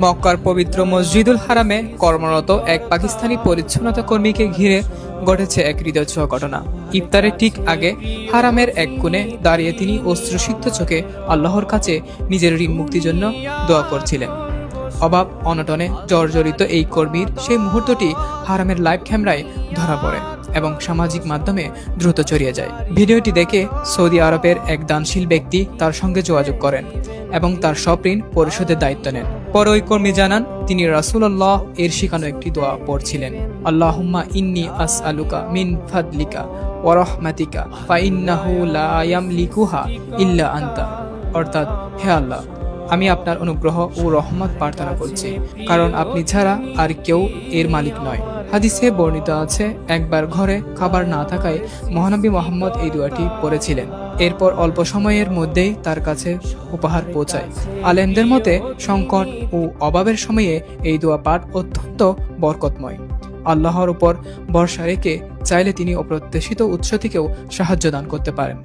মক্কার পবিত্র মসজিদুল হারামে কর্মরত এক পাকিস্তানি পরিচ্ছন্নতা কর্মীকে ঘিরে ঘটেছে এক হৃদয়ছোঁয়া ঘটনা। ইফতারের ঠিক আগে হারামের এক কোণে দাঁড়িয়ে তিনি অশ্রুসিক্ত চোখে আল্লাহর কাছে নিজের ঋণ মুক্তির জন্য দোয়া করছিলেন। অভাব অনটনে জর্জরিত এই কর্মীর সেই মুহূর্তটি হারামের লাইভ ক্যামেরায় ধরা পড়ে এবং সামাজিক মাধ্যমে দ্রুত ছড়িয়ে যায়। ভিডিওটি দেখে সৌদি আরবের এক দানশীল ব্যক্তি তার সঙ্গে যোগাযোগ করেন এবং তার সব ঋণ পরিশোধের দায়িত্ব নেন। পরে ওই কর্মী জানান, তিনি রাসূলুল্লাহ এর শিখানো একটি দোয়া পড়ছিলেন, আল্লাহুম্মা ইন্নী আসআলুকা মিন ফাদলিকা ওয়া রাহমাতিকা ফা ইন্নাহু লা ইয়ামলিকুহা ইল্লা আনতা। অর্থাৎ, হে আল্লাহ, আমি আপনার অনুগ্রহ ও রহমত প্রার্থনা করছি, কারণ আপনি ছাড়া আর কেউ এর মালিক নয়। হাদিসে বর্ণিত আছে, একবার ঘরে খাবার না থাকায় মহানবী মুহাম্মদ এই দোয়াটি পড়েছিলেন। এরপর অল্প সময়ের মধ্যেই তার কাছে উপহার পৌঁছায়। আলেমদের মতে সংকট ও অভাবের সময়ে এই দোয়া পাঠ অত্যন্ত বরকতময়। আল্লাহর উপর ভরসা রেখে চাইলে তিনি অপ্রত্যাশিত উৎস থেকেও সাহায্য দান করতে পারেন।